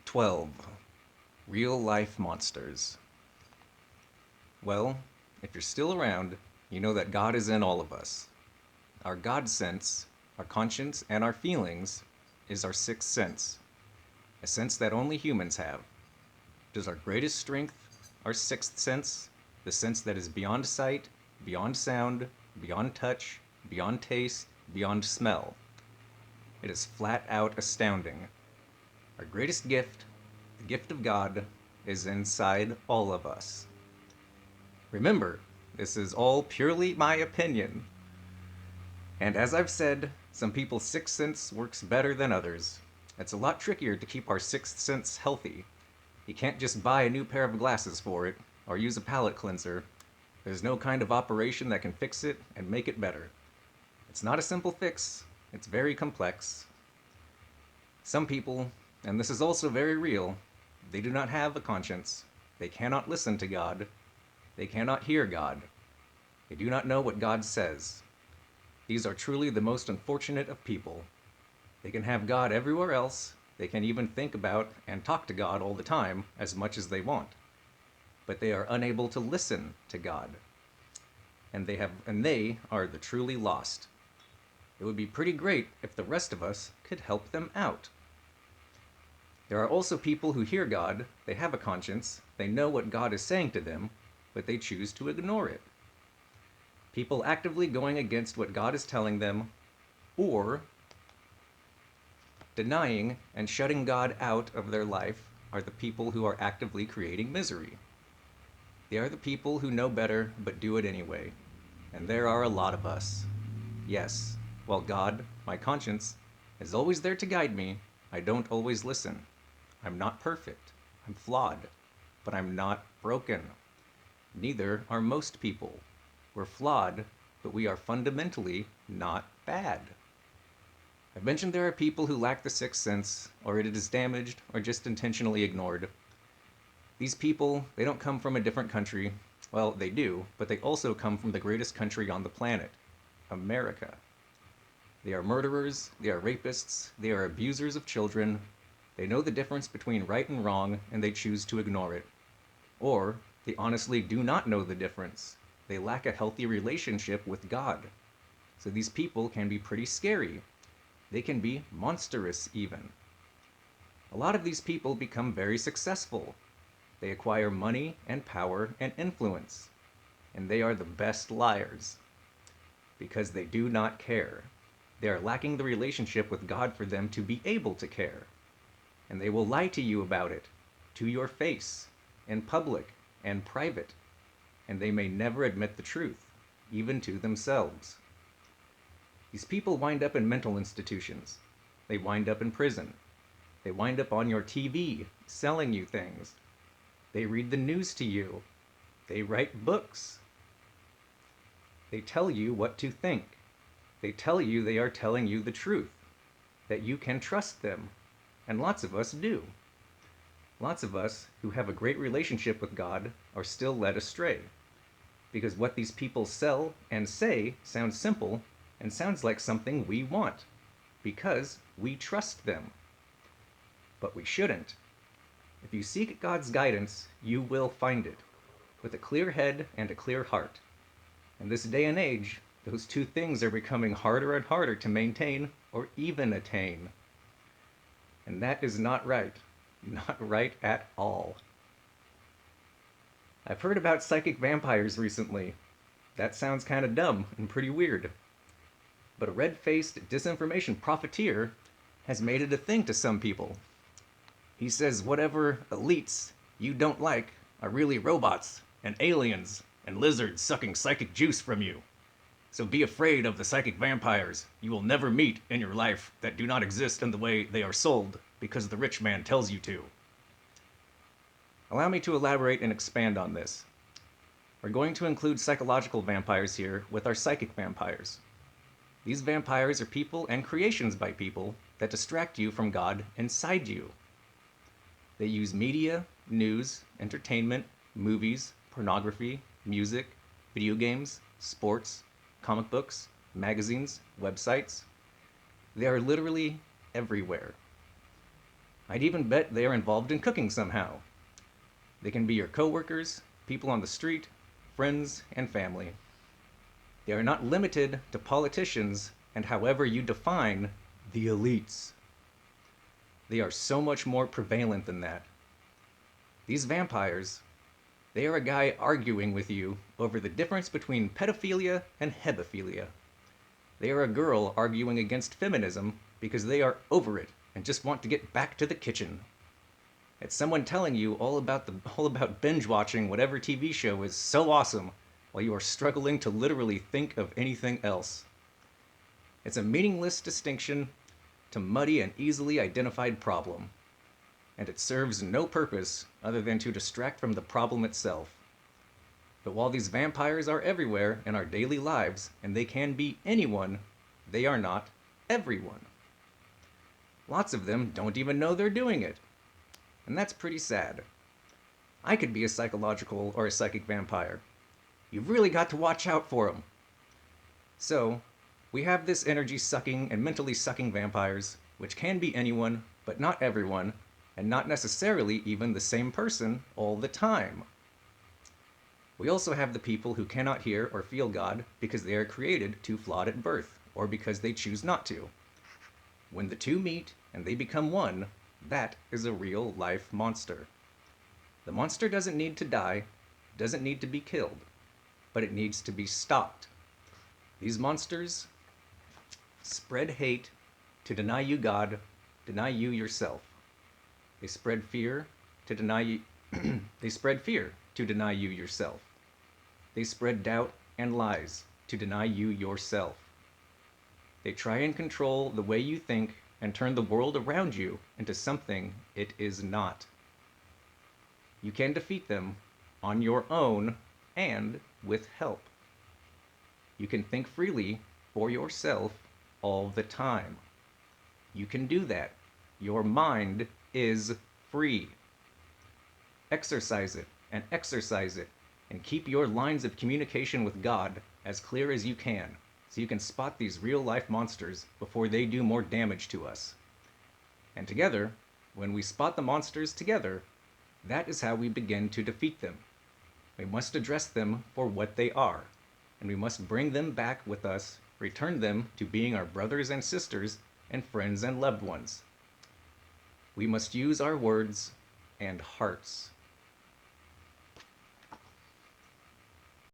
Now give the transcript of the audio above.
12. Real life monsters. Well, if you're still around, you know that God is in all of us. Our God sense, our conscience, and our feelings is our sixth sense, a sense that only humans have. Does our greatest strength, our sixth sense, the sense that is beyond sight, beyond sound, beyond touch, beyond taste, beyond smell. It is flat out astounding. Our greatest gift, the gift of God, is inside all of us. Remember, this is all purely my opinion. And as I've said, some people's sixth sense works better than others. It's a lot trickier to keep our sixth sense healthy. You can't just buy a new pair of glasses for it, or use a palate cleanser. There's no kind of operation that can fix it and make it better. It's not a simple fix, it's very complex. Some people, and this is also very real, they do not have a conscience. They cannot listen to God. They cannot hear God. They do not know what God says. These are truly the most unfortunate of people. They can have God everywhere else. They can even think about and talk to God all the time as much as they want. But they are unable to listen to God. And they are the truly lost. It would be pretty great if the rest of us could help them out. There are also people who hear God, they have a conscience, they know what God is saying to them, but they choose to ignore it. People actively going against what God is telling them, or denying and shutting God out of their life, are the people who are actively creating misery. They are the people who know better but do it anyway. And there are a lot of us. Yes, while God, my conscience, is always there to guide me, I don't always listen. I'm not perfect. I'm flawed. But I'm not broken. Neither are most people. We're flawed, but we are fundamentally not bad. I've mentioned there are people who lack the sixth sense, or it is damaged, or just intentionally ignored. These people, they don't come from a different country. Well, they do, but they also come from the greatest country on the planet, America. They are murderers, they are rapists, they are abusers of children. They know the difference between right and wrong, and they choose to ignore it. Or, they honestly do not know the difference. They lack a healthy relationship with God. So these people can be pretty scary. They can be monstrous, even. A lot of these people become very successful. They acquire money and power and influence. And they are the best liars. Because they do not care. They are lacking the relationship with God for them to be able to care. And they will lie to you about it, to your face, in public and private. And they may never admit the truth, even to themselves. These people wind up in mental institutions. They wind up in prison. They wind up on your TV, selling you things. They read the news to you. They write books. They tell you what to think. They tell you they are telling you the truth, that you can trust them. And lots of us do. Lots of us who have a great relationship with God are still led astray. Because what these people sell and say sounds simple and sounds like something we want. Because we trust them. But we shouldn't. If you seek God's guidance, you will find it. With a clear head and a clear heart. In this day and age, those two things are becoming harder and harder to maintain or even attain. And that is not right. Not right at all. I've heard about psychic vampires recently. That sounds kind of dumb and pretty weird. But a red-faced disinformation profiteer has made it a thing to some people. He says whatever elites you don't like are really robots and aliens and lizards sucking psychic juice from you. So be afraid of the psychic vampires you will never meet in your life that do not exist in the way they are sold because the rich man tells you to. Allow me to elaborate and expand on this. We're going to include psychological vampires here with our psychic vampires. These vampires are people and creations by people that distract you from God inside you. They use media, news, entertainment, movies, pornography, music, video games, sports, comic books, magazines, websites. They are literally everywhere. I'd even bet they are involved in cooking somehow. They can be your coworkers, people on the street, friends, and family. They are not limited to politicians and however you define the elites. They are so much more prevalent than that. These vampires, they are a guy arguing with you over the difference between pedophilia and hebephilia. They are a girl arguing against feminism because they are over it and just want to get back to the kitchen. It's someone telling you all about binge watching whatever TV show is so awesome while you are struggling to literally think of anything else. It's a meaningless distinction to muddy an easily identified problem, and it serves no purpose other than to distract from the problem itself. But while these vampires are everywhere in our daily lives, and they can be anyone, they are not everyone. Lots of them don't even know they're doing it. And that's pretty sad. I could be a psychological or a psychic vampire. You've really got to watch out for them. So, we have this energy sucking and mentally sucking vampires, which can be anyone, but not everyone, and not necessarily even the same person all the time. We also have the people who cannot hear or feel God because they are created too flawed at birth, or because they choose not to. When the two meet and they become one, that is a real life monster. The monster doesn't need to die, doesn't need to be killed, but it needs to be stopped. These monsters spread hate to deny you God, deny you yourself. They spread fear to deny you they spread fear to deny you yourself. They spread doubt and lies to deny you yourself. They try and control the way you think and turn the world around you into something it is not. You can defeat them on your own and with help. You can think freely for yourself all the time. You can do that. Your mind is free. Exercise it and exercise it, and keep your lines of communication with God as clear as you can, so you can spot these real life monsters before they do more damage to us. And together, when we spot the monsters together, that is how we begin to defeat them. We must address them for what they are, and we must bring them back with us, return them to being our brothers and sisters and friends and loved ones. We must use our words and hearts.